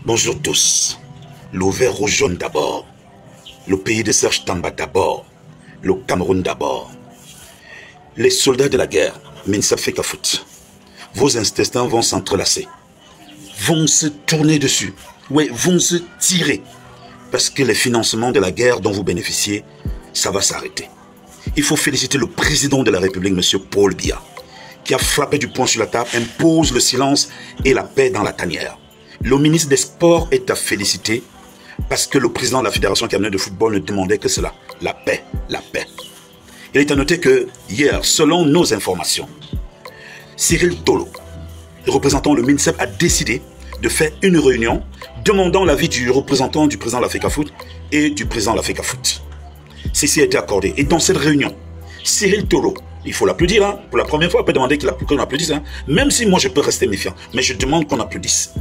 Bonjour tous. Le vert rouge jaune d'abord. Le pays de Serge Tamba d'abord. Le Cameroun d'abord. Les soldats de la guerre, Minsap Fecafoot. Vos intestins vont s'entrelacer. Vont se tourner dessus. Oui, vont se tirer. Parce que les financements de la guerre dont vous bénéficiez, ça va s'arrêter. Il faut féliciter le président de la République, M. Paul Biya, qui a frappé du poing sur la table, impose le silence et la paix dans la tanière. Le ministre des Sports est à féliciter parce que le président de la Fédération camerounaise de football ne demandait que cela, la paix, la paix. Il est à noter que hier, selon nos informations, Cyril Tolo, représentant le MINSEP, a décidé de faire une réunion demandant l'avis du représentant du président de la FECAFOOT et du président de la FECAFOOT. Ceci a été accordé. Et dans cette réunion, Cyril Tolo, il faut l'applaudir, hein, pour la première fois, on peut demander qu'on applaudisse, hein, même si moi je peux rester méfiant, mais je demande qu'on applaudisse.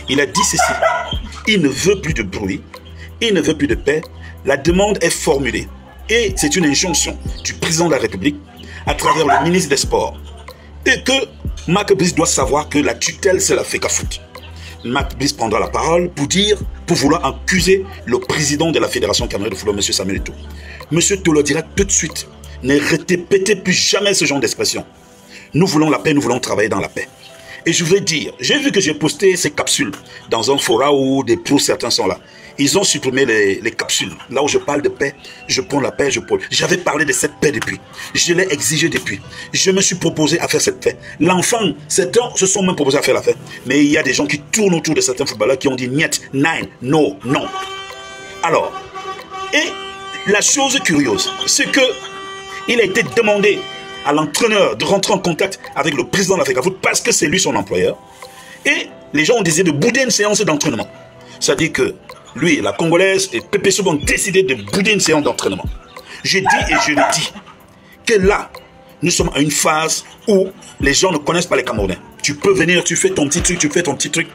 Il a dit ceci, il ne veut plus de bruit, il ne veut plus de paix, la demande est formulée. Et c'est une injonction du président de la République à travers le ministre des Sports. Et que Marc Brice doit savoir que la tutelle, c'est la FECAFOOT. Marc Brice prendra la parole pour vouloir accuser le président de la Fédération camerounaise de football, M. Samuel Eto'o. M. Tolo dira tout de suite, ne répétez plus jamais ce genre d'expression. Nous voulons la paix, nous voulons travailler dans la paix. Et je veux dire, j'ai vu que j'ai posté ces capsules dans un forum où des pros certains sont là. Ils ont supprimé les capsules. Là où je parle de paix, je prends la paix, je prends. J'avais parlé de cette paix depuis. Je l'ai exigé depuis. Je me suis proposé à faire cette paix. L'enfant, certains se sont même proposés à faire la paix. Mais il y a des gens qui tournent autour de certains footballeurs qui ont dit niet, nein, no, non. Alors, et la chose curieuse, c'est que il a été demandé à l'entraîneur de rentrer en contact avec le président de la FECAFOOT parce que c'est lui son employeur. Et les gens ont décidé de bouder une séance d'entraînement. C'est-à-dire que lui, la Congolaise et Pépé Soub ont décidé de bouder une séance d'entraînement. Je dis et je le dis que là, nous sommes à une phase où les gens ne connaissent pas les Camerounais. Tu peux venir, tu fais ton petit truc, tu fais ton petit truc.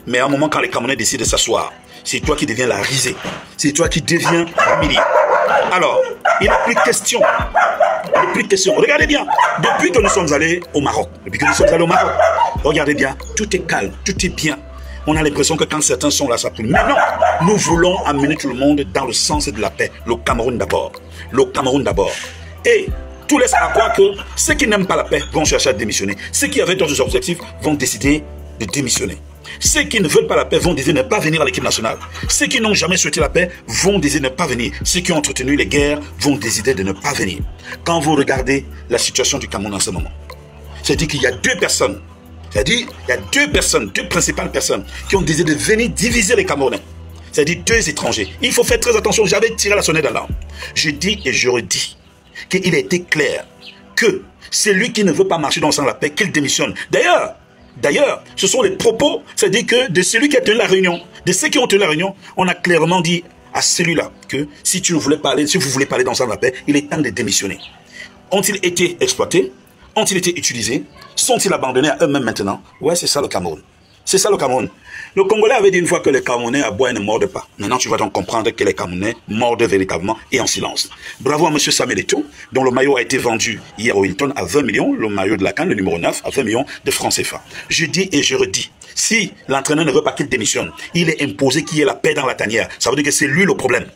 Mais à un moment, quand les Camerounais décident de s'asseoir, c'est toi qui deviens la risée. C'est toi qui deviens humilié. Alors, il n'est plus question. Il n'est plus question. Regardez bien. Depuis que nous sommes allés au Maroc, regardez bien, tout est calme, tout est bien. On a l'impression que quand certains sont là, ça pue. Mais non, nous voulons amener tout le monde dans le sens de la paix. Le Cameroun d'abord. Le Cameroun d'abord. Et tout laisse à croire que ceux qui n'aiment pas la paix vont chercher à démissionner. Ceux qui avaient d'autres objectifs vont décider de démissionner. Ceux qui ne veulent pas la paix vont décider de ne pas venir à l'équipe nationale. Ceux qui n'ont jamais souhaité la paix vont décider de ne pas venir. Ceux qui ont entretenu les guerres vont décider de ne pas venir. Quand vous regardez la situation du Cameroun en ce moment, c'est-à-dire qu'il y a deux personnes. C'est-à-dire qu'il y a deux personnes, deux principales personnes qui ont décidé de venir diviser les Camerounais. C'est-à-dire deux étrangers. Il faut faire très attention. J'avais tiré la sonnette d'alarme. Je dis et je redis qu'il a été clair que c'est lui qui ne veut pas marcher dans la paix, qu'il démissionne. D'ailleurs, ce sont les propos, c'est-à-dire que de celui qui a tenu la réunion, de ceux qui ont tenu la réunion, on a clairement dit à celui-là que si vous voulez parler dans la paix, il est temps de démissionner. Ont-ils été exploités? Ont-ils été utilisés? Sont-ils abandonnés à eux-mêmes maintenant? Ouais, c'est ça le Cameroun. C'est ça le Cameroun. Le Congolais avait dit une fois que les Camerounais à boire ne mordent pas. Maintenant, tu vas donc comprendre que les Camerounais mordent véritablement et en silence. Bravo à M. Samuel Eto'o, dont le maillot a été vendu hier au Hilton à 20 millions, le maillot de la CAN, le numéro 9, à 20 millions de francs CFA. Je dis et je redis, si l'entraîneur ne veut pas qu'il démissionne, il est imposé qu'il y ait la paix dans la tanière. Ça veut dire que c'est lui le problème.